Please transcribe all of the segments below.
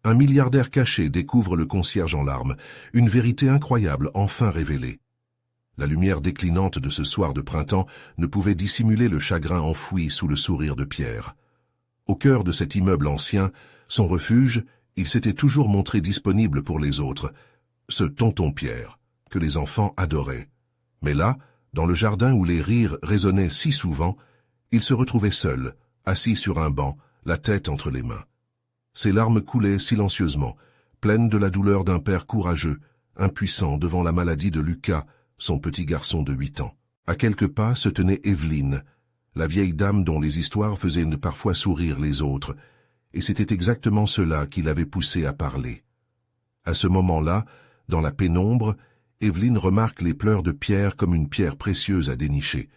Un milliardaire caché découvre le concierge en larmes, une vérité incroyable enfin révélée. La lumière déclinante de ce soir de printemps ne pouvait dissimuler le chagrin enfoui sous le sourire de Pierre. Au cœur de cet immeuble ancien, son refuge, il s'était toujours montré disponible pour les autres, ce tonton Pierre, que les enfants adoraient. Mais là, dans le jardin où les rires résonnaient si souvent, il se retrouvait seul, assis sur un banc, la tête entre les mains. Ses larmes coulaient silencieusement, pleines de la douleur d'un père courageux, impuissant devant la maladie de Lucas, son petit garçon de 8 ans. À quelques pas se tenait Evelyne, la vieille dame dont les histoires faisaient parfois sourire les autres, et c'était exactement cela qui l'avait poussé à parler. À ce moment-là, dans la pénombre, Evelyne remarque les pleurs de Pierre comme une pierre précieuse à dénicher.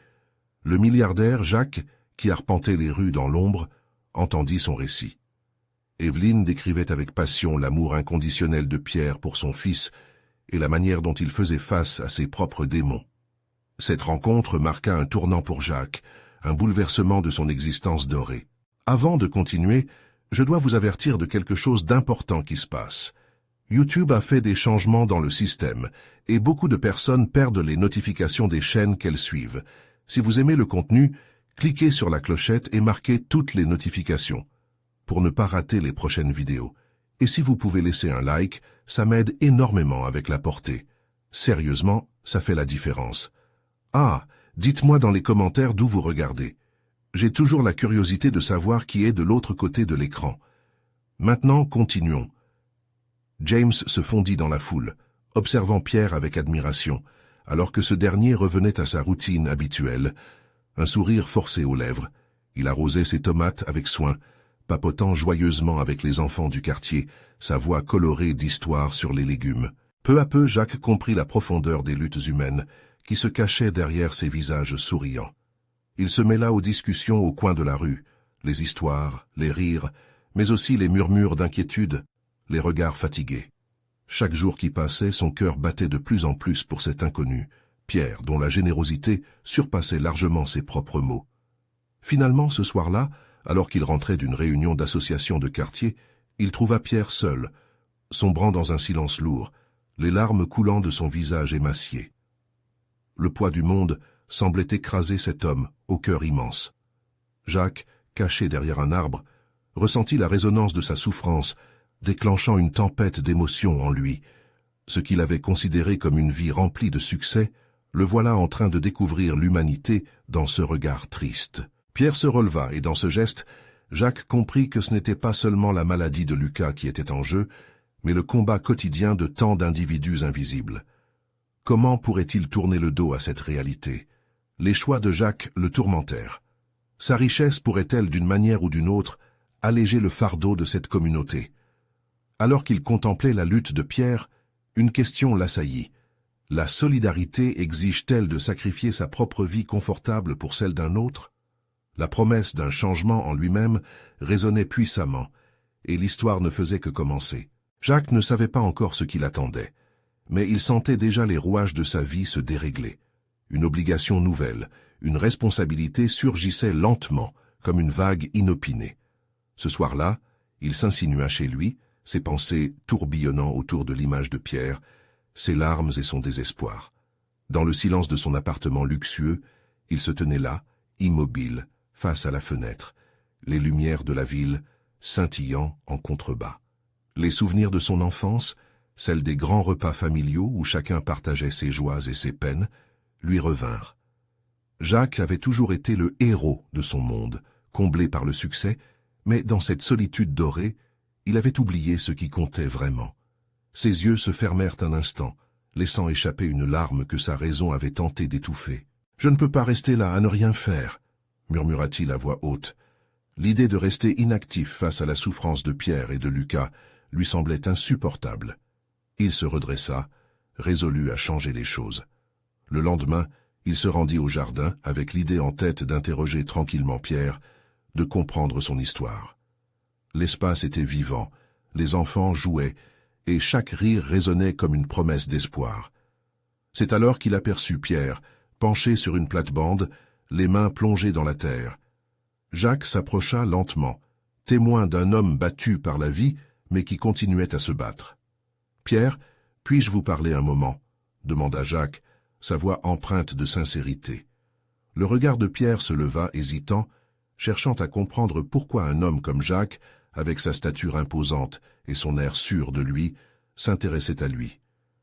Le milliardaire, Jacques, qui arpentait les rues dans l'ombre, entendit son récit. Evelyne décrivait avec passion l'amour inconditionnel de Pierre pour son fils et la manière dont il faisait face à ses propres démons. Cette rencontre marqua un tournant pour Jacques, un bouleversement de son existence dorée. Avant de continuer, je dois vous avertir de quelque chose d'important qui se passe. YouTube a fait des changements dans le système, et beaucoup de personnes perdent les notifications des chaînes qu'elles suivent. Si vous aimez le contenu, cliquez sur la clochette et marquez toutes les notifications, pour ne pas rater les prochaines vidéos. Et si vous pouvez laisser un like, ça m'aide énormément avec la portée. Sérieusement, ça fait la différence. Ah, dites-moi dans les commentaires d'où vous regardez. J'ai toujours la curiosité de savoir qui est de l'autre côté de l'écran. Maintenant, continuons. James se fondit dans la foule, observant Pierre avec admiration, alors que ce dernier revenait à sa routine habituelle, un sourire forcé aux lèvres. Il arrosait ses tomates avec soin, papotant joyeusement avec les enfants du quartier, sa voix colorée d'histoire sur les légumes. Peu à peu, Jacques comprit la profondeur des luttes humaines qui se cachaient derrière ces visages souriants. Il se mêla aux discussions au coin de la rue, les histoires, les rires, mais aussi les murmures d'inquiétude, les regards fatigués. Chaque jour qui passait, son cœur battait de plus en plus pour cet inconnu, Pierre, dont la générosité surpassait largement ses propres mots. Finalement, ce soir-là, alors qu'il rentrait d'une réunion d'association de quartier, il trouva Pierre seul, sombrant dans un silence lourd, les larmes coulant de son visage émacié. Le poids du monde semblait écraser cet homme au cœur immense. Jacques, caché derrière un arbre, ressentit la résonance de sa souffrance, déclenchant une tempête d'émotions en lui. Ce qu'il avait considéré comme une vie remplie de succès, le voilà en train de découvrir l'humanité dans ce regard triste. Pierre se releva et dans ce geste, Jacques comprit que ce n'était pas seulement la maladie de Lucas qui était en jeu, mais le combat quotidien de tant d'individus invisibles. Comment pourrait-il tourner le dos à cette réalité? Les choix de Jacques le tourmentèrent. Sa richesse pourrait-elle, d'une manière ou d'une autre, alléger le fardeau de cette communauté? Alors qu'il contemplait la lutte de Pierre, une question l'assaillit. La solidarité exige-t-elle de sacrifier sa propre vie confortable pour celle d'un autre? La promesse d'un changement en lui-même résonnait puissamment, et l'histoire ne faisait que commencer. Jacques ne savait pas encore ce qui l'attendait, mais il sentait déjà les rouages de sa vie se dérégler. Une obligation nouvelle, une responsabilité surgissait lentement, comme une vague inopinée. Ce soir-là, il s'insinua chez lui, ses pensées tourbillonnant autour de l'image de Pierre, ses larmes et son désespoir. Dans le silence de son appartement luxueux, il se tenait là, immobile, face à la fenêtre, les lumières de la ville scintillant en contrebas. Les souvenirs de son enfance, celles des grands repas familiaux où chacun partageait ses joies et ses peines, lui revinrent. Jacques avait toujours été le héros de son monde, comblé par le succès, mais dans cette solitude dorée, il avait oublié ce qui comptait vraiment. Ses yeux se fermèrent un instant, laissant échapper une larme que sa raison avait tenté d'étouffer. « Je ne peux pas rester là à ne rien faire », murmura-t-il à voix haute. L'idée de rester inactif face à la souffrance de Pierre et de Lucas lui semblait insupportable. Il se redressa, résolu à changer les choses. Le lendemain, il se rendit au jardin avec l'idée en tête d'interroger tranquillement Pierre, de comprendre son histoire. L'espace était vivant, les enfants jouaient, et chaque rire résonnait comme une promesse d'espoir. C'est alors qu'il aperçut Pierre, penché sur une plate-bande, les mains plongées dans la terre. Jacques s'approcha lentement, témoin d'un homme battu par la vie, mais qui continuait à se battre. « Pierre, puis-je vous parler un moment ?» demanda Jacques, sa voix empreinte de sincérité. Le regard de Pierre se leva, hésitant, cherchant à comprendre pourquoi un homme comme Jacques, avec sa stature imposante et son air sûr de lui, s'intéressait à lui.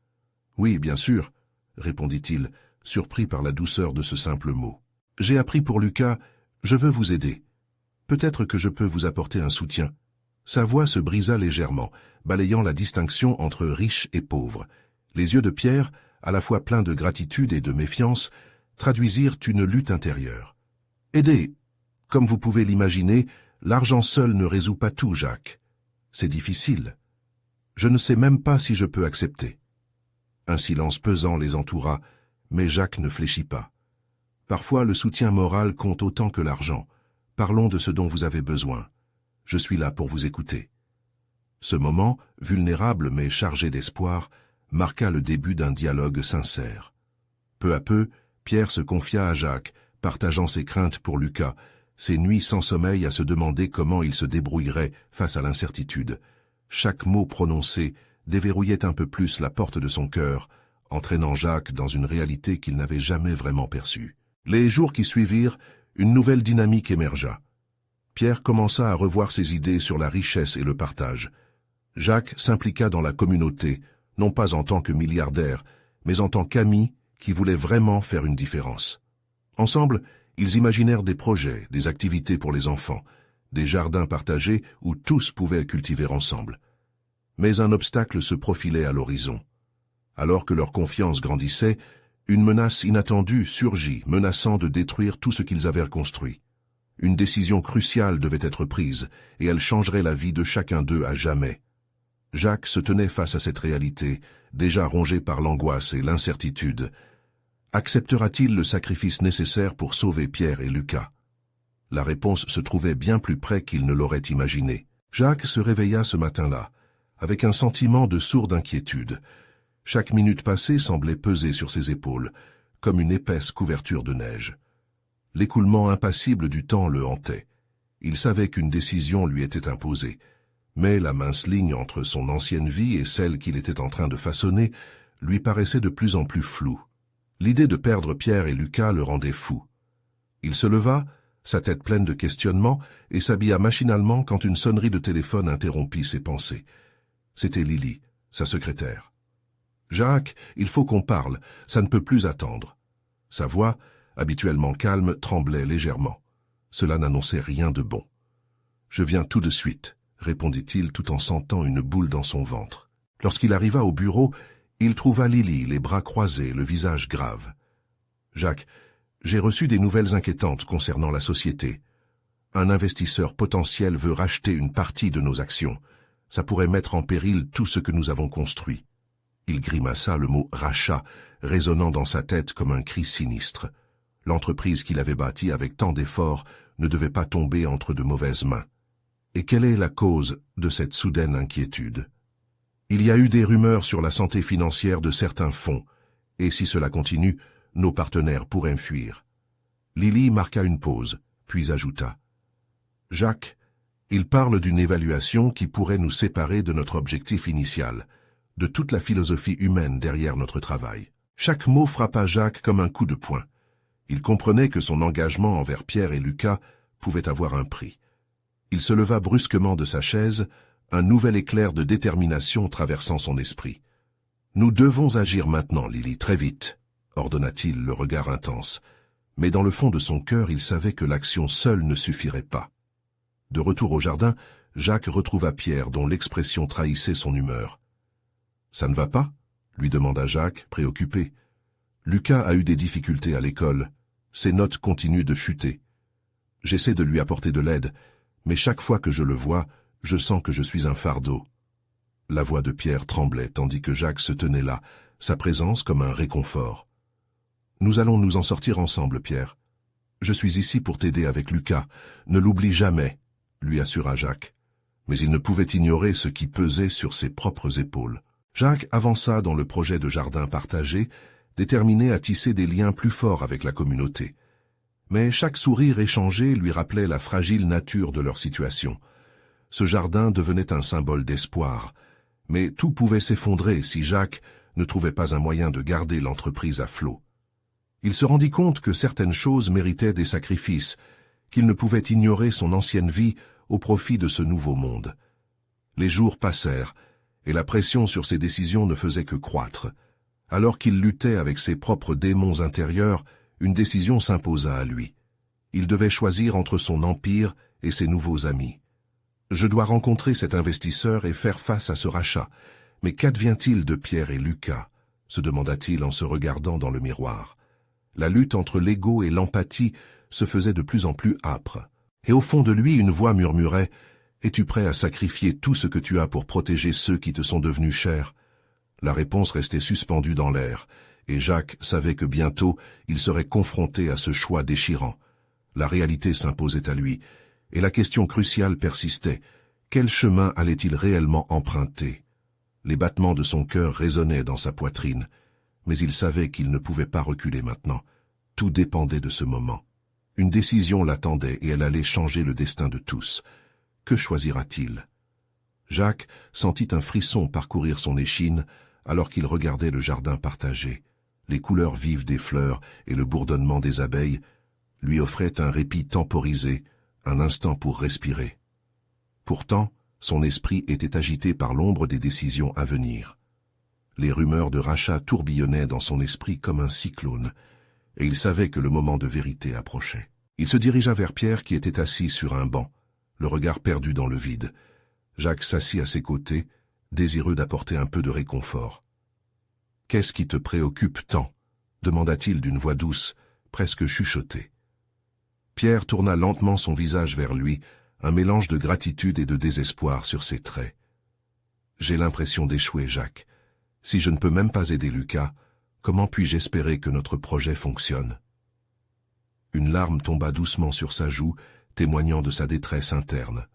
« Oui, bien sûr, » répondit-il, surpris par la douceur de ce simple mot. « J'ai appris pour Lucas, je veux vous aider. Peut-être que je peux vous apporter un soutien. » Sa voix se brisa légèrement, balayant la distinction entre riche et pauvre. Les yeux de Pierre, à la fois pleins de gratitude et de méfiance, traduisirent une lutte intérieure. « Aidez. Comme vous pouvez l'imaginer, l'argent seul ne résout pas tout, Jacques. C'est difficile. Je ne sais même pas si je peux accepter. » Un silence pesant les entoura, mais Jacques ne fléchit pas. « Parfois, le soutien moral compte autant que l'argent. Parlons de ce dont vous avez besoin. Je suis là pour vous écouter. » Ce moment, vulnérable mais chargé d'espoir, marqua le début d'un dialogue sincère. Peu à peu, Pierre se confia à Jacques, partageant ses craintes pour Lucas, ses nuits sans sommeil à se demander comment il se débrouillerait face à l'incertitude. Chaque mot prononcé déverrouillait un peu plus la porte de son cœur, entraînant Jacques dans une réalité qu'il n'avait jamais vraiment perçue. Les jours qui suivirent, une nouvelle dynamique émergea. Pierre commença à revoir ses idées sur la richesse et le partage. Jacques s'impliqua dans la communauté, non pas en tant que milliardaire, mais en tant qu'ami qui voulait vraiment faire une différence. Ensemble, ils imaginèrent des projets, des activités pour les enfants, des jardins partagés où tous pouvaient cultiver ensemble. Mais un obstacle se profilait à l'horizon. Alors que leur confiance grandissait, une menace inattendue surgit, menaçant de détruire tout ce qu'ils avaient construit. Une décision cruciale devait être prise, et elle changerait la vie de chacun d'eux à jamais. Jacques se tenait face à cette réalité, déjà rongé par l'angoisse et l'incertitude. Acceptera-t-il le sacrifice nécessaire pour sauver Pierre et Lucas? La réponse se trouvait bien plus près qu'il ne l'aurait imaginé. Jacques se réveilla ce matin-là, avec un sentiment de sourde inquiétude. Chaque minute passée semblait peser sur ses épaules, comme une épaisse couverture de neige. L'écoulement impassible du temps le hantait. Il savait qu'une décision lui était imposée, mais la mince ligne entre son ancienne vie et celle qu'il était en train de façonner lui paraissait de plus en plus floue. L'idée de perdre Pierre et Lucas le rendait fou. Il se leva, sa tête pleine de questionnements, et s'habilla machinalement quand une sonnerie de téléphone interrompit ses pensées. C'était Lily, sa secrétaire. « Jacques, il faut qu'on parle, ça ne peut plus attendre. » Sa voix, habituellement calme, tremblait légèrement. Cela n'annonçait rien de bon. « Je viens tout de suite », répondit-il tout en sentant une boule dans son ventre. Lorsqu'il arriva au bureau, il trouva Lily, les bras croisés, le visage grave. « Jacques, j'ai reçu des nouvelles inquiétantes concernant la société. Un investisseur potentiel veut racheter une partie de nos actions. Ça pourrait mettre en péril tout ce que nous avons construit. » Il grimaça, le mot « rachat » résonnant dans sa tête comme un cri sinistre. L'entreprise qu'il avait bâtie avec tant d'efforts ne devait pas tomber entre de mauvaises mains. Et quelle est la cause de cette soudaine inquiétude? Il y a eu des rumeurs sur la santé financière de certains fonds, et si cela continue, nos partenaires pourraient fuir. Lily marqua une pause, puis ajouta. « Jacques, il parle d'une évaluation qui pourrait nous séparer de notre objectif initial, de toute la philosophie humaine derrière notre travail. » Chaque mot frappa Jacques comme un coup de poing. Il comprenait que son engagement envers Pierre et Lucas pouvait avoir un prix. Il se leva brusquement de sa chaise, un nouvel éclair de détermination traversant son esprit. « Nous devons agir maintenant, Lily, très vite », ordonna-t-il, le regard intense. Mais dans le fond de son cœur, il savait que l'action seule ne suffirait pas. De retour au jardin, Jacques retrouva Pierre, dont l'expression trahissait son humeur. « Ça ne va pas ?» lui demanda Jacques, préoccupé. « Lucas a eu des difficultés à l'école. Ses notes continuent de chuter. J'essaie de lui apporter de l'aide, mais chaque fois que je le vois, je sens que je suis un fardeau. » La voix de Pierre tremblait tandis que Jacques se tenait là, sa présence comme un réconfort. « Nous allons nous en sortir ensemble, Pierre. Je suis ici pour t'aider avec Lucas. Ne l'oublie jamais, » lui assura Jacques. Mais il ne pouvait ignorer ce qui pesait sur ses propres épaules. Jacques avança dans le projet de jardin partagé, déterminé à tisser des liens plus forts avec la communauté. Mais chaque sourire échangé lui rappelait la fragile nature de leur situation. ce jardin devenait un symbole d'espoir. Mais tout pouvait s'effondrer si Jacques ne trouvait pas un moyen de garder l'entreprise à flot. Il se rendit compte que certaines choses méritaient des sacrifices, qu'il ne pouvait ignorer son ancienne vie au profit de ce nouveau monde. Les jours passèrent, et la pression sur ses décisions ne faisait que croître. Alors qu'il luttait avec ses propres démons intérieurs, une décision s'imposa à lui. Il devait choisir entre son empire et ses nouveaux amis. Je dois rencontrer cet investisseur et faire face à ce rachat. Mais qu'advient-il de Pierre et Lucas? Se demanda-t-il en se regardant dans le miroir. La lutte entre l'ego et l'empathie se faisait de plus en plus âpre. Et au fond de lui, une voix murmurait « Es-tu prêt à sacrifier tout ce que tu as pour protéger ceux qui te sont devenus chers ?» La réponse restait suspendue dans l'air, et Jacques savait que bientôt il serait confronté à ce choix déchirant. La réalité s'imposait à lui, et la question cruciale persistait. Quel chemin allait-il réellement emprunter? Les battements de son cœur résonnaient dans sa poitrine, mais il savait qu'il ne pouvait pas reculer maintenant. Tout dépendait de ce moment. Une décision l'attendait et elle allait changer le destin de tous. Que choisira-t-il? Jacques sentit un frisson parcourir son échine alors qu'il regardait le jardin partagé. Les couleurs vives des fleurs et le bourdonnement des abeilles lui offraient un répit temporisé, un instant pour respirer. Pourtant, son esprit était agité par l'ombre des décisions à venir. Les rumeurs de rachat tourbillonnaient dans son esprit comme un cyclone, et il savait que le moment de vérité approchait. Il se dirigea vers Pierre qui était assis sur un banc, le regard perdu dans le vide. Jacques s'assit à ses côtés, désireux d'apporter un peu de réconfort. « Qu'est-ce qui te préoccupe tant ?» demanda-t-il d'une voix douce, presque chuchotée. Pierre tourna lentement son visage vers lui, un mélange de gratitude et de désespoir sur ses traits. « J'ai l'impression d'échouer, Jacques. Si je ne peux même pas aider Lucas, comment puis-je espérer que notre projet fonctionne ?» Une larme tomba doucement sur sa joue, témoignant de sa détresse interne.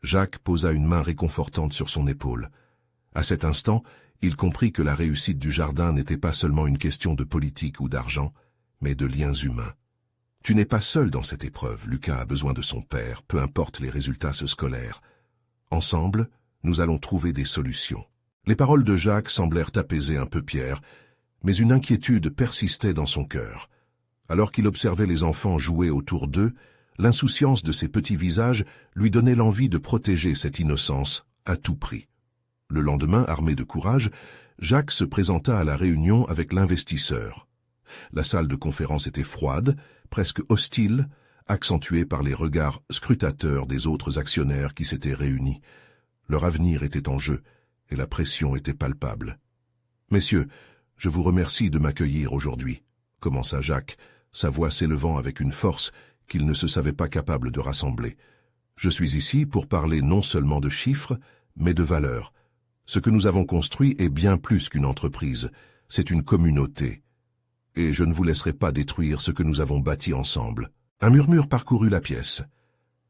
Jacques posa une main réconfortante sur son épaule. À cet instant, il comprit que la réussite du jardin n'était pas seulement une question de politique ou d'argent, mais de liens humains. « Tu n'es pas seul dans cette épreuve, Lucas a besoin de son père, peu importe les résultats scolaires. Ensemble, nous allons trouver des solutions. » Les paroles de Jacques semblèrent apaiser un peu Pierre, mais une inquiétude persistait dans son cœur. Alors qu'il observait les enfants jouer autour d'eux, l'insouciance de ces petits visages lui donnait l'envie de protéger cette innocence à tout prix. Le lendemain, armé de courage, Jacques se présenta à la réunion avec l'investisseur. La salle de conférence était froide, presque hostile, accentuée par les regards scrutateurs des autres actionnaires qui s'étaient réunis. Leur avenir était en jeu, et la pression était palpable. « Messieurs, je vous remercie de m'accueillir aujourd'hui, » commença Jacques, sa voix s'élevant avec une force qu'il ne se savait pas capable de rassembler. « Je suis ici pour parler non seulement de chiffres, mais de valeurs. Ce que nous avons construit est bien plus qu'une entreprise, c'est une communauté. Et je ne vous laisserai pas détruire ce que nous avons bâti ensemble. » Un murmure parcourut la pièce.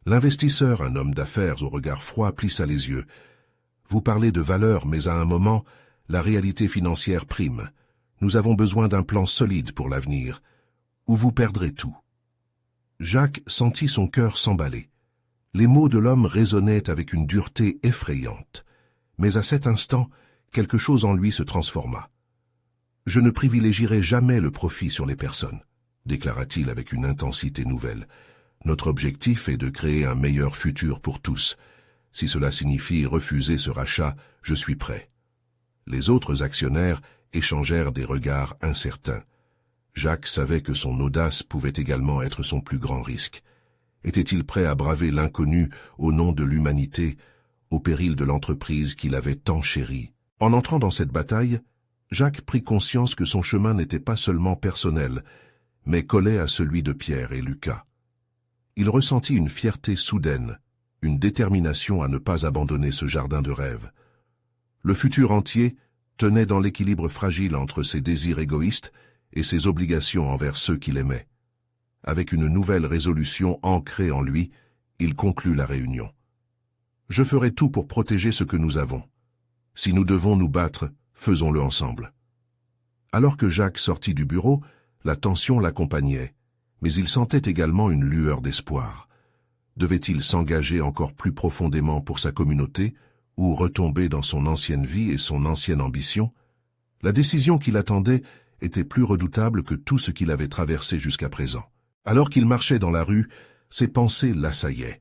L'investisseur, un homme d'affaires au regard froid, plissa les yeux. « Vous parlez de valeurs, mais à un moment, la réalité financière prime. Nous avons besoin d'un plan solide pour l'avenir, ou vous perdrez tout. » Jacques sentit son cœur s'emballer. Les mots de l'homme résonnaient avec une dureté effrayante. Mais à cet instant, quelque chose en lui se transforma. « Je ne privilégierai jamais le profit sur les personnes, » déclara-t-il avec une intensité nouvelle. « Notre objectif est de créer un meilleur futur pour tous. Si cela signifie refuser ce rachat, je suis prêt. » Les autres actionnaires échangèrent des regards incertains. Jacques savait que son audace pouvait également être son plus grand risque. Était-il prêt à braver l'inconnu au nom de l'humanité, au péril de l'entreprise qu'il avait tant chérie? En entrant dans cette bataille, Jacques prit conscience que son chemin n'était pas seulement personnel, mais collait à celui de Pierre et Lucas. Il ressentit une fierté soudaine, une détermination à ne pas abandonner ce jardin de rêve. Le futur entier tenait dans l'équilibre fragile entre ses désirs égoïstes et ses obligations envers ceux qu'il aimait. Avec une nouvelle résolution ancrée en lui, il conclut la réunion. « Je ferai tout pour protéger ce que nous avons. Si nous devons nous battre, faisons-le ensemble. » Alors que Jacques sortit du bureau, la tension l'accompagnait, mais il sentait également une lueur d'espoir. Devait-il s'engager encore plus profondément pour sa communauté, ou retomber dans son ancienne vie et son ancienne ambition? La décision qui l'attendait était plus redoutable que tout ce qu'il avait traversé jusqu'à présent. Alors qu'il marchait dans la rue, ses pensées l'assaillaient.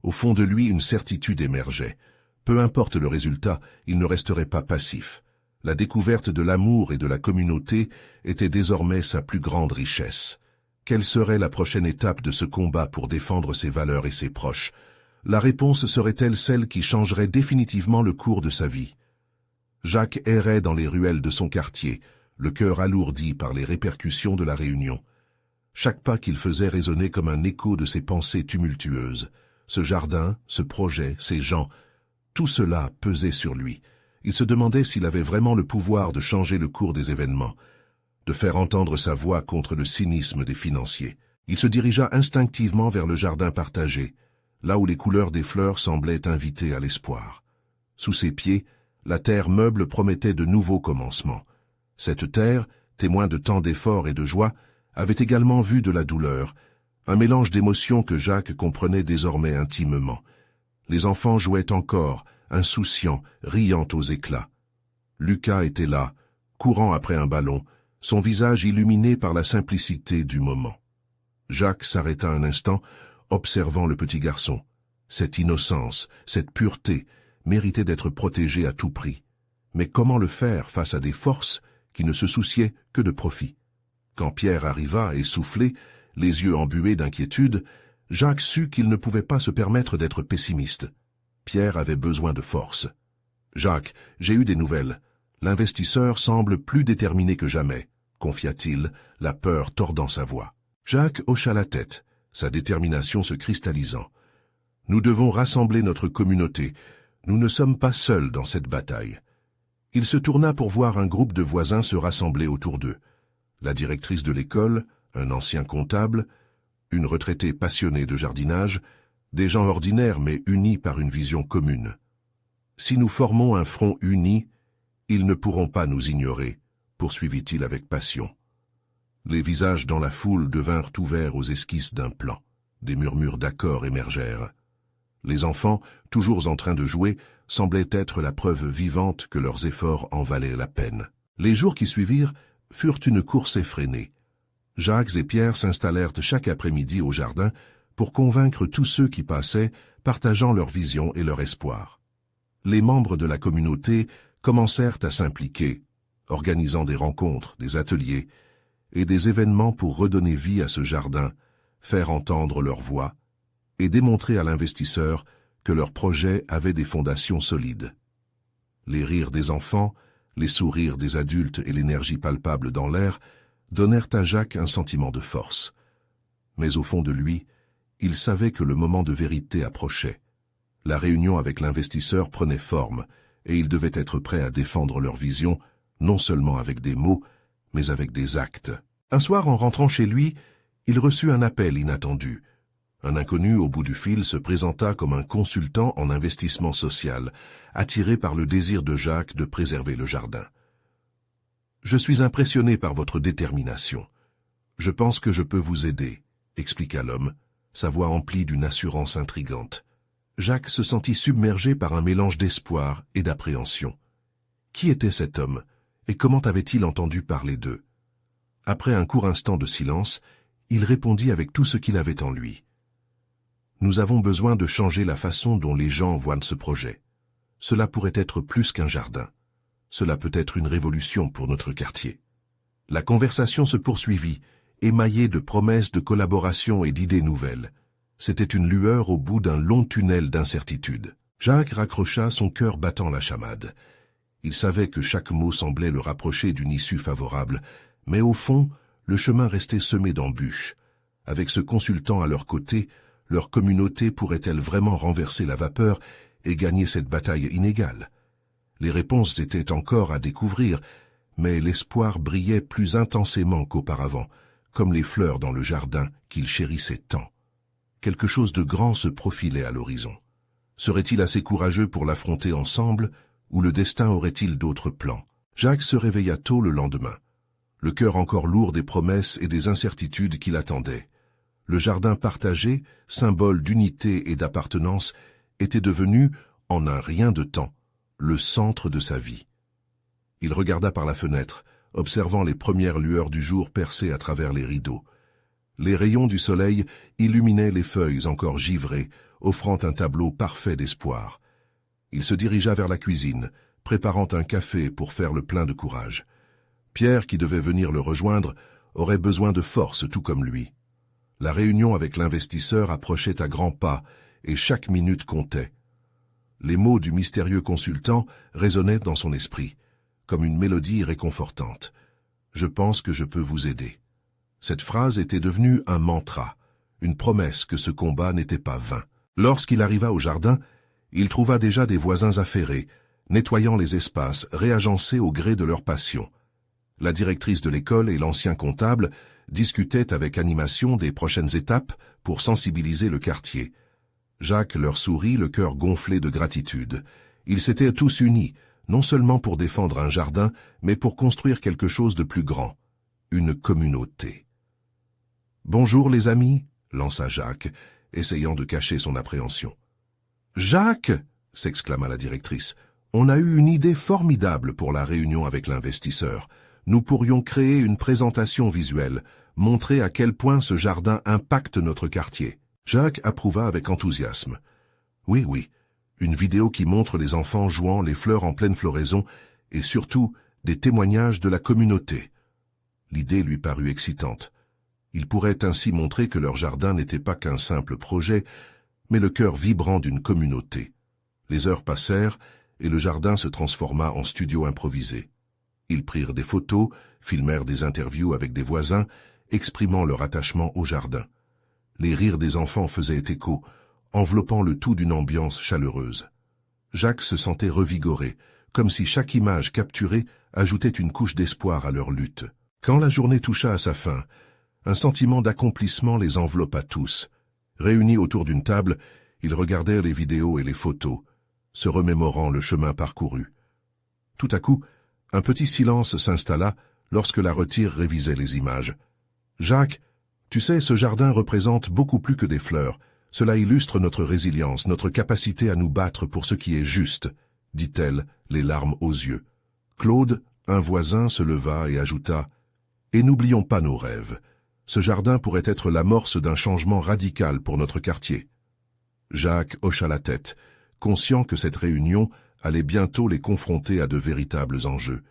Au fond de lui, une certitude émergeait. Peu importe le résultat, il ne resterait pas passif. La découverte de l'amour et de la communauté était désormais sa plus grande richesse. Quelle serait la prochaine étape de ce combat pour défendre ses valeurs et ses proches? La réponse serait-elle celle qui changerait définitivement le cours de sa vie? Jacques errait dans les ruelles de son quartier, le cœur alourdi par les répercussions de la réunion. Chaque pas qu'il faisait résonnait comme un écho de ses pensées tumultueuses. Ce jardin, ce projet, ces gens, tout cela pesait sur lui. Il se demandait s'il avait vraiment le pouvoir de changer le cours des événements, de faire entendre sa voix contre le cynisme des financiers. Il se dirigea instinctivement vers le jardin partagé, là où les couleurs des fleurs semblaient inviter à l'espoir. Sous ses pieds, la terre meuble promettait de nouveaux commencements. Cette terre, témoin de tant d'efforts et de joie, avait également vu de la douleur, un mélange d'émotions que Jacques comprenait désormais intimement. Les enfants jouaient encore, insouciants, riant aux éclats. Lucas était là, courant après un ballon, son visage illuminé par la simplicité du moment. Jacques s'arrêta un instant, observant le petit garçon. Cette innocence, cette pureté, méritait d'être protégée à tout prix. Mais comment le faire face à des forces qui ne se souciaient que de profit? Quand Pierre arriva, essoufflé, les yeux embués d'inquiétude, Jacques sut qu'il ne pouvait pas se permettre d'être pessimiste. Pierre avait besoin de force. « Jacques, j'ai eu des nouvelles. L'investisseur semble plus déterminé que jamais, » confia-t-il, la peur tordant sa voix. Jacques hocha la tête, sa détermination se cristallisant. « Nous devons rassembler notre communauté. Nous ne sommes pas seuls dans cette bataille. » Il se tourna pour voir un groupe de voisins se rassembler autour d'eux. La directrice de l'école, un ancien comptable, une retraitée passionnée de jardinage, des gens ordinaires mais unis par une vision commune. Si nous formons un front uni, ils ne pourront pas nous ignorer, poursuivit-il avec passion. Les visages dans la foule devinrent ouverts aux esquisses d'un plan. Des murmures d'accord émergèrent. Les enfants, toujours en train de jouer, semblaient être la preuve vivante que leurs efforts en valaient la peine. Les jours qui suivirent furent une course effrénée. Jacques et Pierre s'installèrent chaque après-midi au jardin pour convaincre tous ceux qui passaient, partageant leur vision et leur espoir. Les membres de la communauté commencèrent à s'impliquer, organisant des rencontres, des ateliers et des événements pour redonner vie à ce jardin, faire entendre leur voix et démontrer à l'investisseur que leur projet avait des fondations solides. Les rires des enfants, les sourires des adultes et l'énergie palpable dans l'air donnèrent à Jacques un sentiment de force. Mais au fond de lui, il savait que le moment de vérité approchait. La réunion avec l'investisseur prenait forme, et il devait être prêt à défendre leur vision, non seulement avec des mots, mais avec des actes. Un soir, en rentrant chez lui, il reçut un appel inattendu. Un inconnu au bout du fil se présenta comme un consultant en investissement social, attiré par le désir de Jacques de préserver le jardin. « Je suis impressionné par votre détermination. Je pense que je peux vous aider, » expliqua l'homme, sa voix emplie d'une assurance intrigante. Jacques se sentit submergé par un mélange d'espoir et d'appréhension. Qui était cet homme, et comment avait-il entendu parler d'eux? Après un court instant de silence, il répondit avec tout ce qu'il avait en lui. « Nous avons besoin de changer la façon dont les gens voient ce projet. Cela pourrait être plus qu'un jardin. Cela peut être une révolution pour notre quartier. » La conversation se poursuivit, émaillée de promesses de collaboration et d'idées nouvelles. C'était une lueur au bout d'un long tunnel d'incertitude. Jacques raccrocha, son cœur battant la chamade. Il savait que chaque mot semblait le rapprocher d'une issue favorable, mais au fond, le chemin restait semé d'embûches. Avec ce consultant à leur côté, leur communauté pourrait-elle vraiment renverser la vapeur et gagner cette bataille inégale? Les réponses étaient encore à découvrir, mais l'espoir brillait plus intensément qu'auparavant, comme les fleurs dans le jardin qu'il chérissait tant. Quelque chose de grand se profilait à l'horizon. Serait-il assez courageux pour l'affronter ensemble, ou le destin aurait-il d'autres plans? Jacques se réveilla tôt le lendemain, le cœur encore lourd des promesses et des incertitudes qui l'attendaient. Le jardin partagé, symbole d'unité et d'appartenance, était devenu, en un rien de temps, le centre de sa vie. Il regarda par la fenêtre, observant les premières lueurs du jour percées à travers les rideaux. Les rayons du soleil illuminaient les feuilles encore givrées, offrant un tableau parfait d'espoir. Il se dirigea vers la cuisine, préparant un café pour faire le plein de courage. Pierre, qui devait venir le rejoindre, aurait besoin de force tout comme lui. La réunion avec l'investisseur approchait à grands pas, et chaque minute comptait. Les mots du mystérieux consultant résonnaient dans son esprit, comme une mélodie réconfortante. « Je pense que je peux vous aider ». Cette phrase était devenue un mantra, une promesse que ce combat n'était pas vain. Lorsqu'il arriva au jardin, il trouva déjà des voisins affairés, nettoyant les espaces, réagencés au gré de leur passion. La directrice de l'école et l'ancien comptable discutaient avec animation des prochaines étapes pour sensibiliser le quartier. Jacques leur sourit, le cœur gonflé de gratitude. Ils s'étaient tous unis, non seulement pour défendre un jardin, mais pour construire quelque chose de plus grand, une communauté. « Bonjour les amis » lança Jacques, essayant de cacher son appréhension. « Jacques » s'exclama la directrice, « on a eu une idée formidable pour la réunion avec l'investisseur. Nous pourrions créer une présentation visuelle, montrer à quel point ce jardin impacte notre quartier. » Jacques approuva avec enthousiasme. « Oui, oui, une vidéo qui montre les enfants jouant les fleurs en pleine floraison et surtout des témoignages de la communauté. » L'idée lui parut excitante. Ils pourraient ainsi montrer que leur jardin n'était pas qu'un simple projet, mais le cœur vibrant d'une communauté. Les heures passèrent et le jardin se transforma en studio improvisé. Ils prirent des photos, filmèrent des interviews avec des voisins, exprimant leur attachement au jardin. Les rires des enfants faisaient écho, enveloppant le tout d'une ambiance chaleureuse. Jacques se sentait revigoré, comme si chaque image capturée ajoutait une couche d'espoir à leur lutte. Quand la journée toucha à sa fin, un sentiment d'accomplissement les enveloppa tous. Réunis autour d'une table, ils regardèrent les vidéos et les photos, se remémorant le chemin parcouru. Tout à coup, un petit silence s'installa lorsque la retire révisait les images. « Jacques, tu sais, ce jardin représente beaucoup plus que des fleurs. Cela illustre notre résilience, notre capacité à nous battre pour ce qui est juste, » dit-elle, les larmes aux yeux. Claude, un voisin, se leva et ajouta « Et n'oublions pas nos rêves. Ce jardin pourrait être l'amorce d'un changement radical pour notre quartier. » Jacques hocha la tête, conscient que cette réunion allait bientôt les confronter à de véritables enjeux.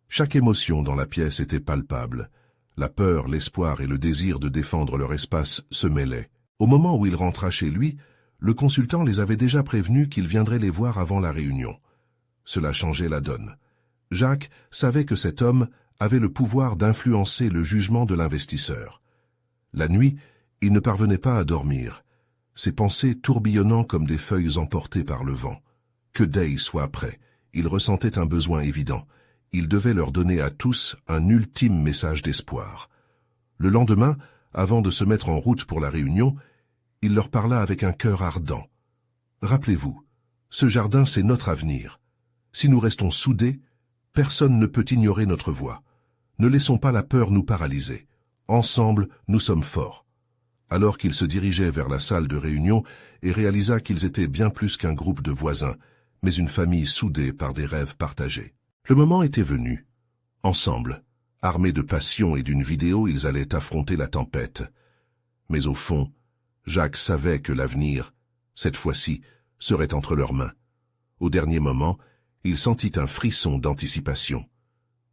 Chaque émotion dans la pièce était palpable. La peur, l'espoir et le désir de défendre leur espace se mêlaient. Au moment où il rentra chez lui, le consultant les avait déjà prévenus qu'il viendrait les voir avant la réunion. Cela changeait la donne. Jacques savait que cet homme avait le pouvoir d'influencer le jugement de l'investisseur. La nuit, il ne parvenait pas à dormir, ses pensées tourbillonnant comme des feuilles emportées par le vent. Que Day soit prêt, il ressentait un besoin évident. Il devait leur donner à tous un ultime message d'espoir. Le lendemain, avant de se mettre en route pour la réunion, il leur parla avec un cœur ardent. « Rappelez-vous, ce jardin c'est notre avenir. Si nous restons soudés, personne ne peut ignorer notre voix. Ne laissons pas la peur nous paralyser. Ensemble, nous sommes forts. » Alors qu'il se dirigeait vers la salle de réunion et réalisa qu'ils étaient bien plus qu'un groupe de voisins, mais une famille soudée par des rêves partagés. Le moment était venu. Ensemble, armés de passion et d'une vidéo, ils allaient affronter la tempête. Mais au fond, Jacques savait que l'avenir, cette fois-ci, serait entre leurs mains. Au dernier moment, il sentit un frisson d'anticipation.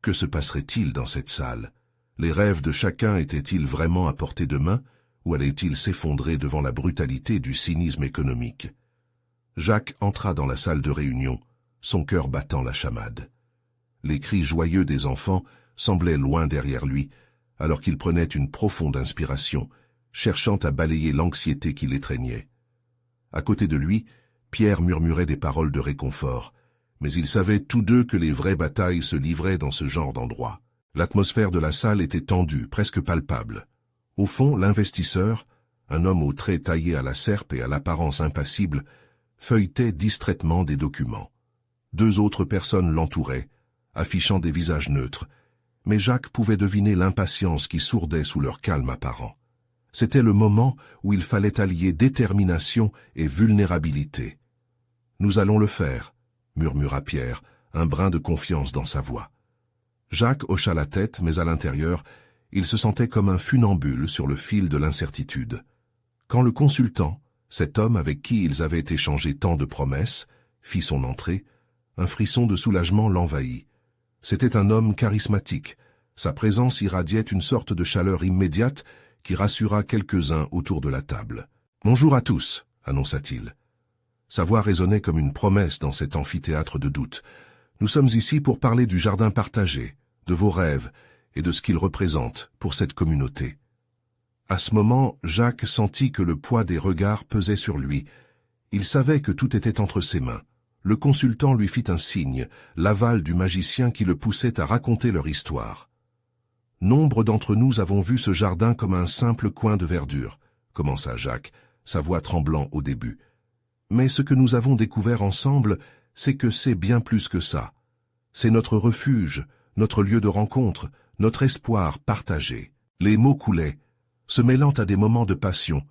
Que se passerait-il dans cette salle? Les rêves de chacun étaient-ils vraiment à portée de main, ou allaient-ils s'effondrer devant la brutalité du cynisme économique? Jacques entra dans la salle de réunion, son cœur battant la chamade. Les cris joyeux des enfants semblaient loin derrière lui, alors qu'il prenait une profonde inspiration, cherchant à balayer l'anxiété qui l'étreignait. À côté de lui, Pierre murmurait des paroles de réconfort, mais ils savaient tous deux que les vraies batailles se livraient dans ce genre d'endroit. L'atmosphère de la salle était tendue, presque palpable. Au fond, l'investisseur, un homme aux traits taillés à la serpe et à l'apparence impassible, feuilletait distraitement des documents. Deux autres personnes l'entouraient, affichant des visages neutres, mais Jacques pouvait deviner l'impatience qui sourdait sous leur calme apparent. C'était le moment où il fallait allier détermination et vulnérabilité. « Nous allons le faire », murmura Pierre, un brin de confiance dans sa voix. Jacques hocha la tête, mais à l'intérieur, il se sentait comme un funambule sur le fil de l'incertitude. Quand le consultant, cet homme avec qui ils avaient échangé tant de promesses, fit son entrée, un frisson de soulagement l'envahit. C'était un homme charismatique. Sa présence irradiait une sorte de chaleur immédiate qui rassura quelques-uns autour de la table. « Bonjour à tous », annonça-t-il. Sa voix résonnait comme une promesse dans cet amphithéâtre de doute. « Nous sommes ici pour parler du jardin partagé, de vos rêves et de ce qu'il représente pour cette communauté. » À ce moment, Jacques sentit que le poids des regards pesait sur lui. Il savait que tout était entre ses mains. Le consultant lui fit un signe, l'aval du magicien qui le poussait à raconter leur histoire. « Nombre d'entre nous avons vu ce jardin comme un simple coin de verdure, » commença Jacques, sa voix tremblant au début. « Mais ce que nous avons découvert ensemble, c'est que c'est bien plus que ça. C'est notre refuge, notre lieu de rencontre, notre espoir partagé. » Les mots coulaient, se mêlant à des moments de passion,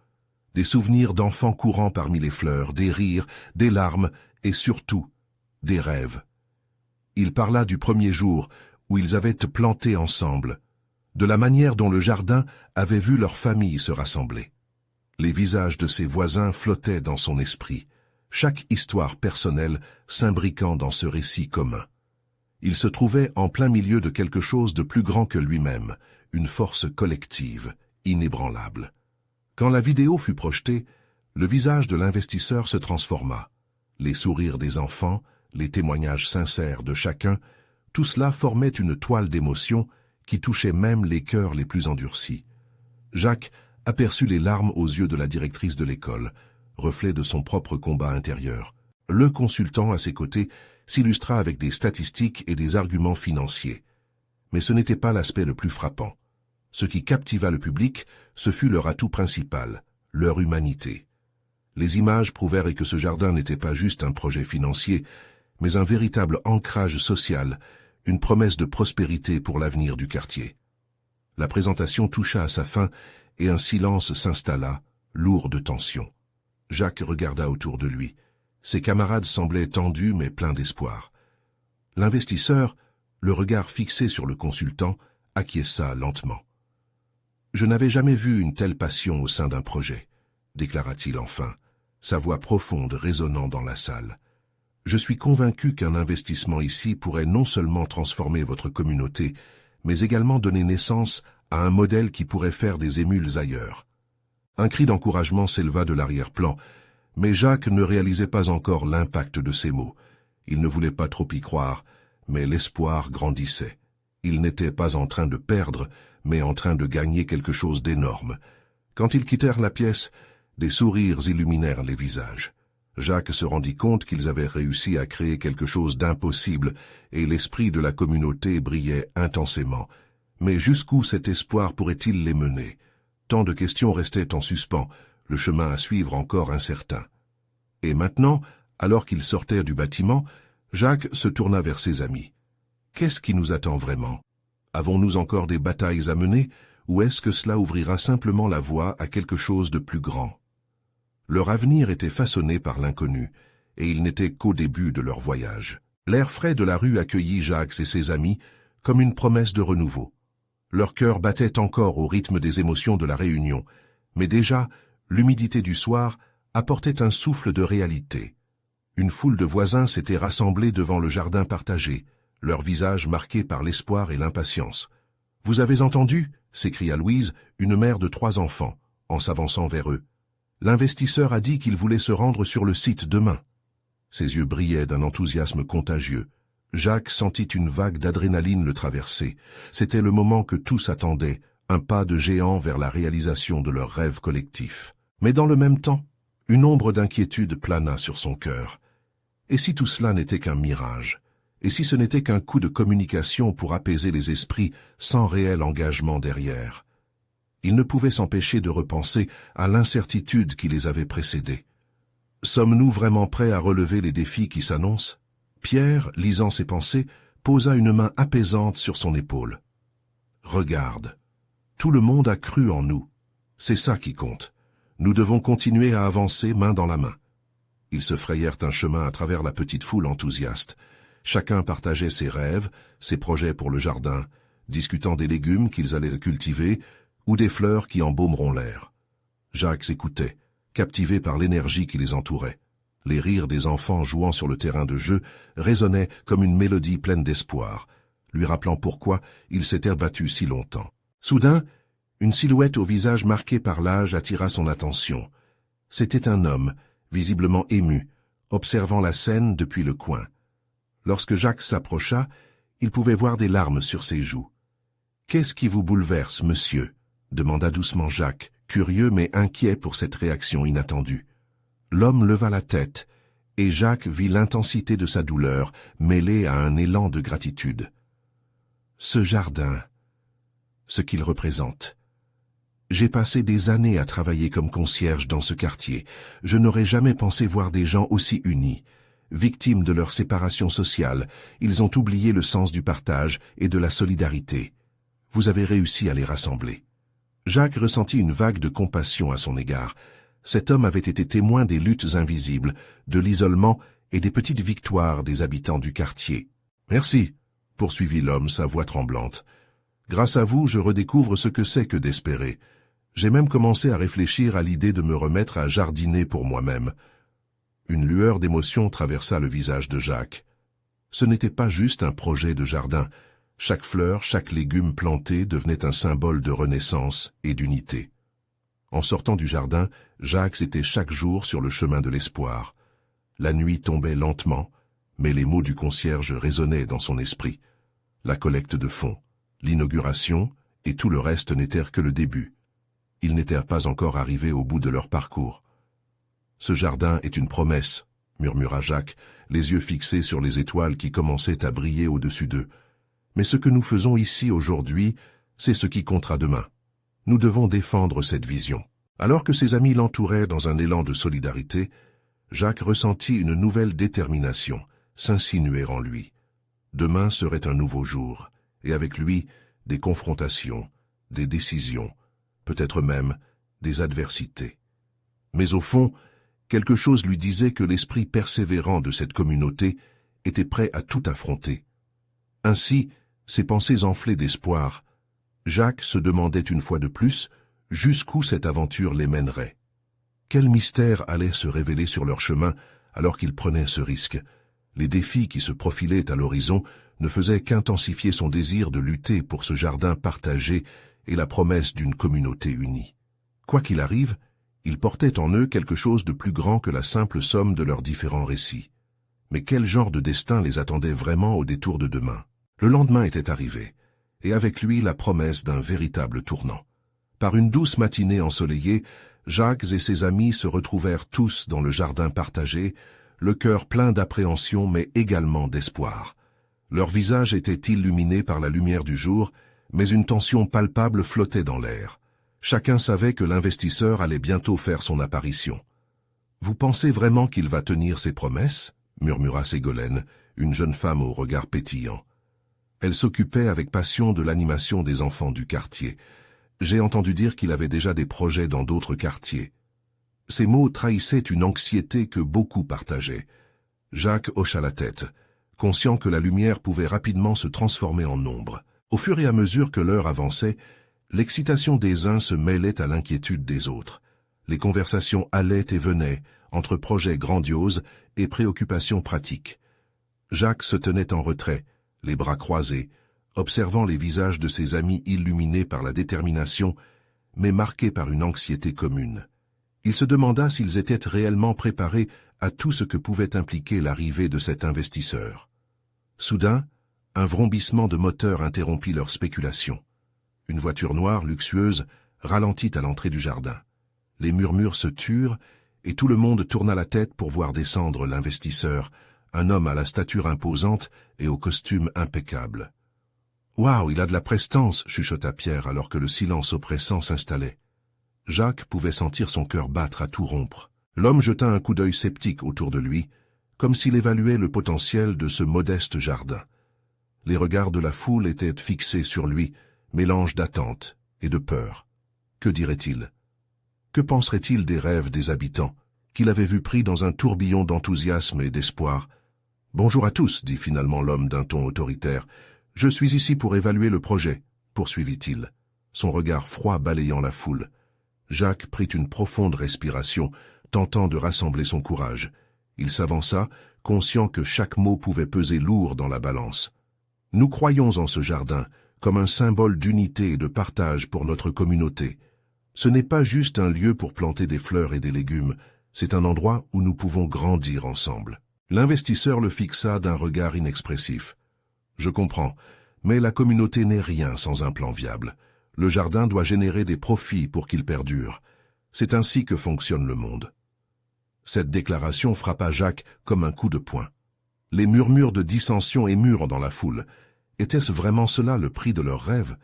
des souvenirs d'enfants courant parmi les fleurs, des rires, des larmes et surtout des rêves. Il parla du premier jour où ils avaient planté ensemble, de la manière dont le jardin avait vu leur famille se rassembler. Les visages de ses voisins flottaient dans son esprit, chaque histoire personnelle s'imbriquant dans ce récit commun. Il se trouvait en plein milieu de quelque chose de plus grand que lui-même, une force collective, inébranlable. Quand la vidéo fut projetée, le visage de l'investisseur se transforma. Les sourires des enfants, les témoignages sincères de chacun, tout cela formait une toile d'émotions qui touchait même les cœurs les plus endurcis. Jacques aperçut les larmes aux yeux de la directrice de l'école, reflet de son propre combat intérieur. Le consultant à ses côtés s'illustra avec des statistiques et des arguments financiers. Mais ce n'était pas l'aspect le plus frappant. Ce qui captiva le public, ce fut leur atout principal, leur humanité. Les images prouvèrent que ce jardin n'était pas juste un projet financier, mais un véritable ancrage social, une promesse de prospérité pour l'avenir du quartier. La présentation toucha à sa fin et un silence s'installa, lourd de tension. Jacques regarda autour de lui. Ses camarades semblaient tendus mais pleins d'espoir. L'investisseur, le regard fixé sur le consultant, acquiesça lentement. « Je n'avais jamais vu une telle passion au sein d'un projet, » déclara-t-il enfin, sa voix profonde résonnant dans la salle. « Je suis convaincu qu'un investissement ici pourrait non seulement transformer votre communauté, mais également donner naissance à un modèle qui pourrait faire des émules ailleurs. » Un cri d'encouragement s'éleva de l'arrière-plan, mais Jacques ne réalisait pas encore l'impact de ces mots. Il ne voulait pas trop y croire, mais l'espoir grandissait. Il n'était pas en train de perdre, mais en train de gagner quelque chose d'énorme. Quand ils quittèrent la pièce, des sourires illuminèrent les visages. Jacques se rendit compte qu'ils avaient réussi à créer quelque chose d'impossible, et l'esprit de la communauté brillait intensément. Mais jusqu'où cet espoir pourrait-il les mener? Tant de questions restaient en suspens, le chemin à suivre encore incertain. Et maintenant, alors qu'ils sortaient du bâtiment, Jacques se tourna vers ses amis. Qu'est-ce qui nous attend vraiment? Avons-nous encore des batailles à mener, ou est-ce que cela ouvrira simplement la voie à quelque chose de plus grand? Leur avenir était façonné par l'inconnu, et ils n'étaient qu'au début de leur voyage. L'air frais de la rue accueillit Jacques et ses amis comme une promesse de renouveau. Leur cœur battait encore au rythme des émotions de la réunion, mais déjà, l'humidité du soir apportait un souffle de réalité. Une foule de voisins s'était rassemblée devant le jardin partagé, leurs visages marqués par l'espoir et l'impatience. « Vous avez entendu » s'écria Louise, une mère de 3 enfants, en s'avançant vers eux. « L'investisseur a dit qu'il voulait se rendre sur le site demain. » Ses yeux brillaient d'un enthousiasme contagieux. Jacques sentit une vague d'adrénaline le traverser. C'était le moment que tous attendaient, un pas de géant vers la réalisation de leur rêve collectif. Mais dans le même temps, une ombre d'inquiétude plana sur son cœur. Et si tout cela n'était qu'un mirage? Et si ce n'était qu'un coup de communication pour apaiser les esprits sans réel engagement derrière? Il ne pouvait s'empêcher de repenser à l'incertitude qui les avait précédés. Sommes-nous vraiment prêts à relever les défis qui s'annoncent? Pierre, lisant ses pensées, posa une main apaisante sur son épaule. « Regarde, tout le monde a cru en nous. C'est ça qui compte. Nous devons continuer à avancer main dans la main. » Ils se frayèrent un chemin à travers la petite foule enthousiaste. Chacun partageait ses rêves, ses projets pour le jardin, discutant des légumes qu'ils allaient cultiver ou des fleurs qui embaumeront l'air. Jacques écoutait, captivé par l'énergie qui les entourait. Les rires des enfants jouant sur le terrain de jeu résonnaient comme une mélodie pleine d'espoir, lui rappelant pourquoi ils s'étaient battus si longtemps. Soudain, une silhouette au visage marqué par l'âge attira son attention. C'était un homme, visiblement ému, observant la scène depuis le coin. Lorsque Jacques s'approcha, il pouvait voir des larmes sur ses joues. « Qu'est-ce qui vous bouleverse, monsieur ?» demanda doucement Jacques, curieux mais inquiet pour cette réaction inattendue. L'homme leva la tête, et Jacques vit l'intensité de sa douleur, mêlée à un élan de gratitude. Ce jardin, ce qu'il représente. J'ai passé des années à travailler comme concierge dans ce quartier. Je n'aurais jamais pensé voir des gens aussi unis. Victimes de leur séparation sociale, ils ont oublié le sens du partage et de la solidarité. Vous avez réussi à les rassembler. Jacques ressentit une vague de compassion à son égard. Cet homme avait été témoin des luttes invisibles, de l'isolement et des petites victoires des habitants du quartier. « Merci », poursuivit l'homme, sa voix tremblante. « Grâce à vous, je redécouvre ce que c'est que d'espérer. J'ai même commencé à réfléchir à l'idée de me remettre à jardiner pour moi-même. » Une lueur d'émotion traversa le visage de Jacques. Ce n'était pas juste un projet de jardin. Chaque fleur, chaque légume planté devenait un symbole de renaissance et d'unité. En sortant du jardin, Jacques était chaque jour sur le chemin de l'espoir. La nuit tombait lentement, mais les mots du concierge résonnaient dans son esprit. La collecte de fonds, l'inauguration et tout le reste n'étaient que le début. Ils n'étaient pas encore arrivés au bout de leur parcours. « Ce jardin est une promesse, » murmura Jacques, les yeux fixés sur les étoiles qui commençaient à briller au-dessus d'eux. « Mais ce que nous faisons ici aujourd'hui, c'est ce qui comptera demain. Nous devons défendre cette vision. » Alors que ses amis l'entouraient dans un élan de solidarité, Jacques ressentit une nouvelle détermination s'insinuer en lui. Demain serait un nouveau jour, et avec lui, des confrontations, des décisions, peut-être même des adversités. Mais au fond, quelque chose lui disait que l'esprit persévérant de cette communauté était prêt à tout affronter. Ainsi, ses pensées enflées d'espoir, Jacques se demandait une fois de plus jusqu'où cette aventure les mènerait. Quel mystère allait se révéler sur leur chemin alors qu'ils prenaient ce risque? Les défis qui se profilaient à l'horizon ne faisaient qu'intensifier son désir de lutter pour ce jardin partagé et la promesse d'une communauté unie. Quoi qu'il arrive, ils portaient en eux quelque chose de plus grand que la simple somme de leurs différents récits. Mais quel genre de destin les attendait vraiment au détour de demain? Le lendemain était arrivé, et avec lui la promesse d'un véritable tournant. Par une douce matinée ensoleillée, Jacques et ses amis se retrouvèrent tous dans le jardin partagé, le cœur plein d'appréhension mais également d'espoir. Leurs visages étaient illuminés par la lumière du jour, mais une tension palpable flottait dans l'air. Chacun savait que l'investisseur allait bientôt faire son apparition. « Vous pensez vraiment qu'il va tenir ses promesses ?» murmura Ségolène, une jeune femme au regard pétillant. Elle s'occupait avec passion de l'animation des enfants du quartier. « J'ai entendu dire qu'il avait déjà des projets dans d'autres quartiers. » Ces mots trahissaient une anxiété que beaucoup partageaient. Jacques hocha la tête, conscient que la lumière pouvait rapidement se transformer en ombre. Au fur et à mesure que l'heure avançait, l'excitation des uns se mêlait à l'inquiétude des autres. Les conversations allaient et venaient, entre projets grandioses et préoccupations pratiques. Jacques se tenait en retrait, les bras croisés, observant les visages de ses amis illuminés par la détermination, mais marqués par une anxiété commune. Il se demanda s'ils étaient réellement préparés à tout ce que pouvait impliquer l'arrivée de cet investisseur. Soudain, un vrombissement de moteur interrompit leur spéculation. Une voiture noire luxueuse ralentit à l'entrée du jardin. Les murmures se turent et tout le monde tourna la tête pour voir descendre l'investisseur, un homme à la stature imposante et au costume impeccable. « Waouh, il a de la prestance !» chuchota Pierre alors que le silence oppressant s'installait. Jacques pouvait sentir son cœur battre à tout rompre. L'homme jeta un coup d'œil sceptique autour de lui, comme s'il évaluait le potentiel de ce modeste jardin. Les regards de la foule étaient fixés sur lui, mélange d'attente et de peur. Que dirait-il? Que penserait-il des rêves des habitants, qu'il avait vus pris dans un tourbillon d'enthousiasme et d'espoir? « Bonjour à tous, dit finalement l'homme d'un ton autoritaire. « Je suis ici pour évaluer le projet, poursuivit-il, son regard froid balayant la foule. Jacques prit une profonde respiration, tentant de rassembler son courage. Il s'avança, conscient que chaque mot pouvait peser lourd dans la balance. « Nous croyons en ce jardin, comme un symbole d'unité et de partage pour notre communauté. Ce n'est pas juste un lieu pour planter des fleurs et des légumes, c'est un endroit où nous pouvons grandir ensemble. » L'investisseur le fixa d'un regard inexpressif. « Je comprends, mais la communauté n'est rien sans un plan viable. Le jardin doit générer des profits pour qu'il perdure. C'est ainsi que fonctionne le monde. » Cette déclaration frappa Jacques comme un coup de poing. Les murmures de dissension émurent dans la foule. Était-ce vraiment cela le prix de leurs rêves?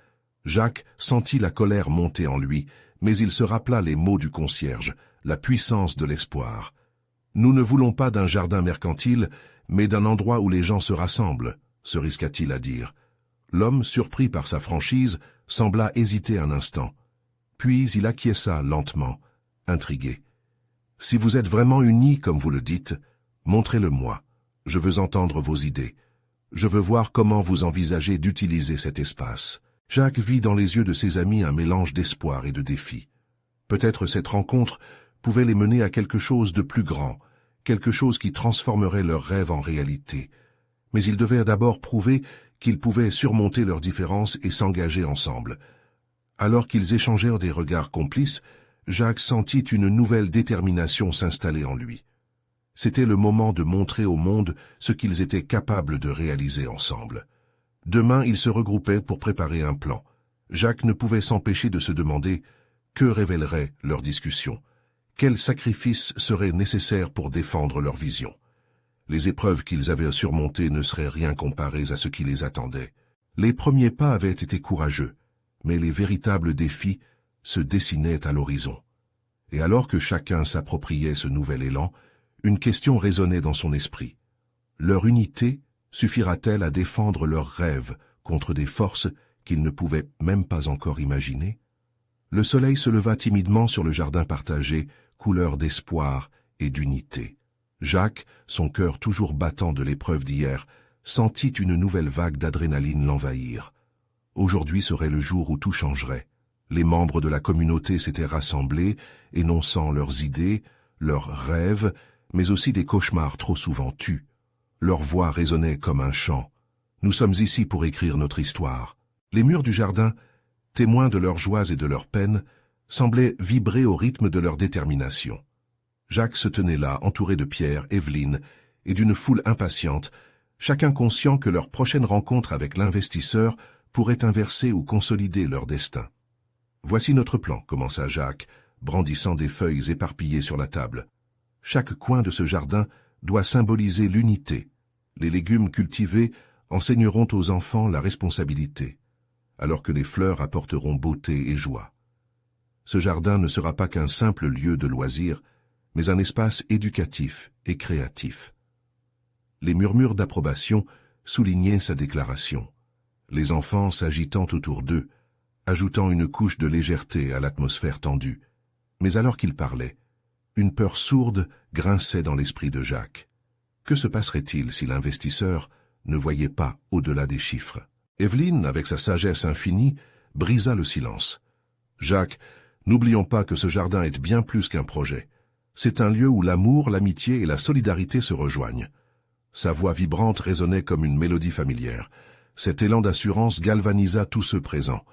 Jacques sentit la colère monter en lui, mais il se rappela les mots du concierge, la puissance de l'espoir. « Nous ne voulons pas d'un jardin mercantile, mais d'un endroit où les gens se rassemblent, » se risqua-t-il à dire. L'homme, surpris par sa franchise, sembla hésiter un instant. Puis il acquiesça lentement, intrigué. « Si vous êtes vraiment unis comme vous le dites, montrez-le-moi. Je veux entendre vos idées. Je veux voir comment vous envisagez d'utiliser cet espace. » Jacques vit dans les yeux de ses amis un mélange d'espoir et de défi. Peut-être cette rencontre pouvait les mener à quelque chose de plus grand, quelque chose qui transformerait leurs rêves en réalité. Mais ils devaient d'abord prouver qu'ils pouvaient surmonter leurs différences et s'engager ensemble. Alors qu'ils échangèrent des regards complices, Jacques sentit une nouvelle détermination s'installer en lui. C'était le moment de montrer au monde ce qu'ils étaient capables de réaliser ensemble. Demain, ils se regroupaient pour préparer un plan. Jacques ne pouvait s'empêcher de se demander que révélerait leur discussion. Quels sacrifices seraient nécessaires pour défendre leur vision? Les épreuves qu'ils avaient à surmonter ne seraient rien comparées à ce qui les attendait. Les premiers pas avaient été courageux, mais les véritables défis se dessinaient à l'horizon. Et alors que chacun s'appropriait ce nouvel élan, une question résonnait dans son esprit. Leur unité suffira-t-elle à défendre leurs rêves contre des forces qu'ils ne pouvaient même pas encore imaginer? Le soleil se leva timidement sur le jardin partagé, couleur d'espoir et d'unité. Jacques, son cœur toujours battant de l'épreuve d'hier, sentit une nouvelle vague d'adrénaline l'envahir. Aujourd'hui serait le jour où tout changerait. Les membres de la communauté s'étaient rassemblés, énonçant leurs idées, leurs rêves, mais aussi des cauchemars trop souvent tus. Leur voix résonnait comme un chant. « Nous sommes ici pour écrire notre histoire. » Les murs du jardin, témoins de leurs joies et de leurs peines, semblaient vibrer au rythme de leur détermination. Jacques se tenait là, entouré de Pierre, Evelyne et d'une foule impatiente, chacun conscient que leur prochaine rencontre avec l'investisseur pourrait inverser ou consolider leur destin. « Voici notre plan, » commença Jacques, brandissant des feuilles éparpillées sur la table. « Chaque coin de ce jardin doit symboliser l'unité. Les légumes cultivés enseigneront aux enfants la responsabilité, alors que les fleurs apporteront beauté et joie. Ce jardin ne sera pas qu'un simple lieu de loisirs, mais un espace éducatif et créatif. » Les murmures d'approbation soulignaient sa déclaration, les enfants s'agitant autour d'eux, ajoutant une couche de légèreté à l'atmosphère tendue. Mais alors qu'il parlait, une peur sourde grinçait dans l'esprit de Jacques. Que se passerait-il si l'investisseur ne voyait pas au-delà des chiffres? Evelyne, avec sa sagesse infinie, brisa le silence. « Jacques, n'oublions pas que ce jardin est bien plus qu'un projet. C'est un lieu où l'amour, l'amitié et la solidarité se rejoignent. » Sa voix vibrante résonnait comme une mélodie familière. Cet élan d'assurance galvanisa tous ceux présents.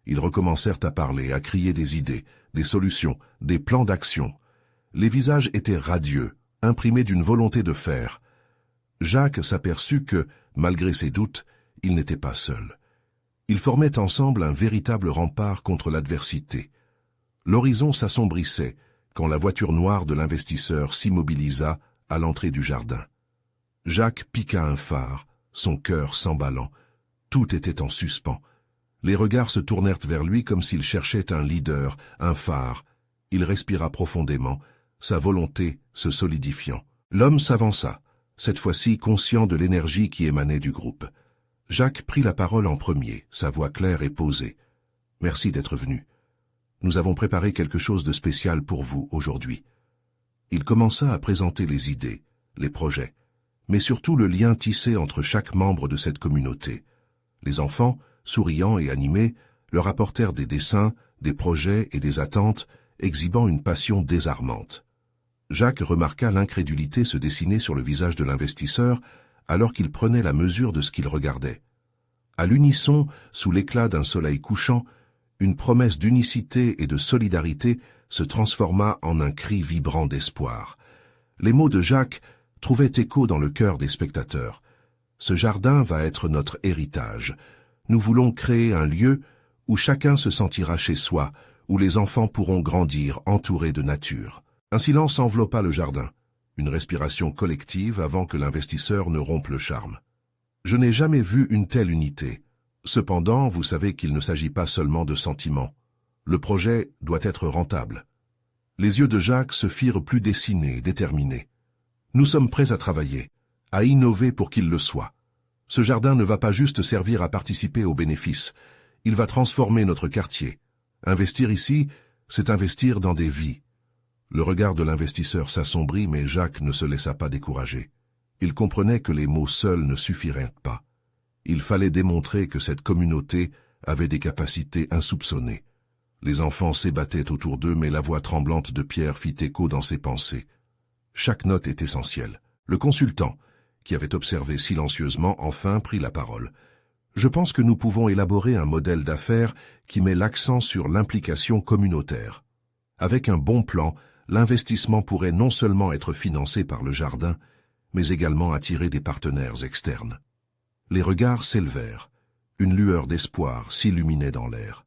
Ils recommencèrent à parler, à crier des idées, des solutions, des plans d'action. Les visages étaient radieux, imprimés d'une volonté de faire. Jacques s'aperçut que, malgré ses doutes, il n'était pas seul. Ils formaient ensemble un véritable rempart contre l'adversité. L'horizon s'assombrissait quand la voiture noire de l'investisseur s'immobilisa à l'entrée du jardin. Jacques piqua un phare, son cœur s'emballant. Tout était en suspens. Les regards se tournèrent vers lui comme s'il cherchait un leader, un phare. Il respira profondément, sa volonté se solidifiant. L'homme s'avança, cette fois-ci conscient de l'énergie qui émanait du groupe. Jacques prit la parole en premier, sa voix claire et posée. « Merci d'être venu. Nous avons préparé quelque chose de spécial pour vous aujourd'hui. Il commença à présenter les idées, les projets, mais surtout le lien tissé entre chaque membre de cette communauté. Les enfants, souriants et animés, leur apportèrent des dessins, des projets et des attentes, exhibant une passion désarmante. Jacques remarqua l'incrédulité se dessiner sur le visage de l'investisseur alors qu'il prenait la mesure de ce qu'il regardait. À l'unisson, sous l'éclat d'un soleil couchant, une promesse d'unicité et de solidarité se transforma en un cri vibrant d'espoir. Les mots de Jacques trouvaient écho dans le cœur des spectateurs. Ce jardin va être notre héritage. Nous voulons créer un lieu où chacun se sentira chez soi, où les enfants pourront grandir entourés de nature. Un silence enveloppa le jardin, une respiration collective avant que l'investisseur ne rompe le charme. Je n'ai jamais vu une telle unité. Cependant, vous savez qu'il ne s'agit pas seulement de sentiments. Le projet doit être rentable. Les yeux de Jacques se firent plus dessinés, déterminés. Nous sommes prêts à travailler, à innover pour qu'il le soit. Ce jardin ne va pas juste servir à participer aux bénéfices. Il va transformer notre quartier. Investir ici, c'est investir dans des vies. Le regard de l'investisseur s'assombrit, mais Jacques ne se laissa pas décourager. Il comprenait que les mots seuls ne suffiraient pas. Il fallait démontrer que cette communauté avait des capacités insoupçonnées. Les enfants s'ébattaient autour d'eux, mais la voix tremblante de Pierre fit écho dans ses pensées. Chaque note est essentielle. Le consultant, qui avait observé silencieusement, enfin prit la parole. Je pense que nous pouvons élaborer un modèle d'affaires qui met l'accent sur l'implication communautaire. Avec un bon plan, l'investissement pourrait non seulement être financé par le jardin, mais également attirer des partenaires externes. Les regards s'élevèrent. Une lueur d'espoir s'illuminait dans l'air.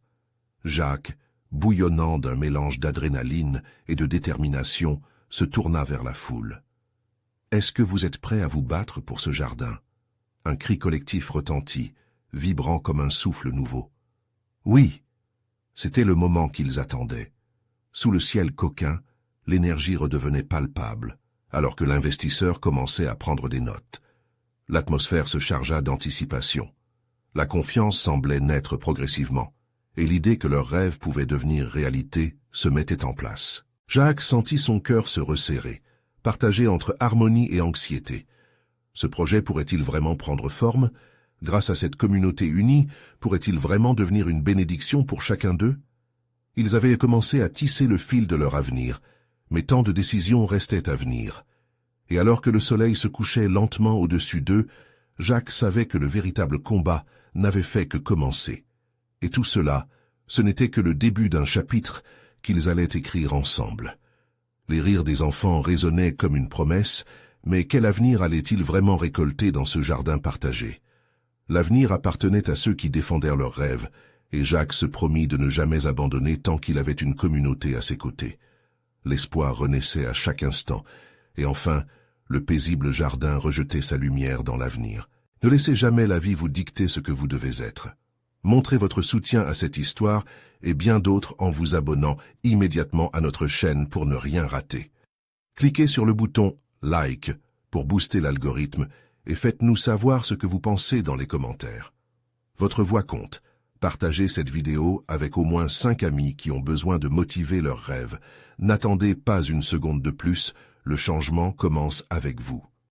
Jacques, bouillonnant d'un mélange d'adrénaline et de détermination, se tourna vers la foule. « Est-ce que vous êtes prêts à vous battre pour ce jardin ?» Un cri collectif retentit, vibrant comme un souffle nouveau. Oui, c'était le moment qu'ils attendaient. Sous le ciel coquin, l'énergie redevenait palpable, alors que l'investisseur commençait à prendre des notes. L'atmosphère se chargea d'anticipation. La confiance semblait naître progressivement, et l'idée que leur rêve pouvait devenir réalité se mettait en place. Jacques sentit son cœur se resserrer, partagé entre harmonie et anxiété. Ce projet pourrait-il vraiment prendre forme? Grâce à cette communauté unie, pourrait-il vraiment devenir une bénédiction pour chacun d'eux? Ils avaient commencé à tisser le fil de leur avenir, mais tant de décisions restaient à venir. Et alors que le soleil se couchait lentement au-dessus d'eux, Jacques savait que le véritable combat n'avait fait que commencer. Et tout cela, ce n'était que le début d'un chapitre qu'ils allaient écrire ensemble. Les rires des enfants résonnaient comme une promesse, mais quel avenir allait-il vraiment récolter dans ce jardin partagé? L'avenir appartenait à ceux qui défendèrent leurs rêves, et Jacques se promit de ne jamais abandonner tant qu'il avait une communauté à ses côtés. L'espoir renaissait à chaque instant, et enfin, le paisible jardin rejetait sa lumière dans l'avenir. Ne laissez jamais la vie vous dicter ce que vous devez être. Montrez votre soutien à cette histoire et bien d'autres en vous abonnant immédiatement à notre chaîne pour ne rien rater. Cliquez sur le bouton « Like » pour booster l'algorithme et faites-nous savoir ce que vous pensez dans les commentaires. Votre voix compte. Partagez cette vidéo avec au moins 5 amis qui ont besoin de motiver leurs rêves. N'attendez pas une seconde de plus, le changement commence avec vous.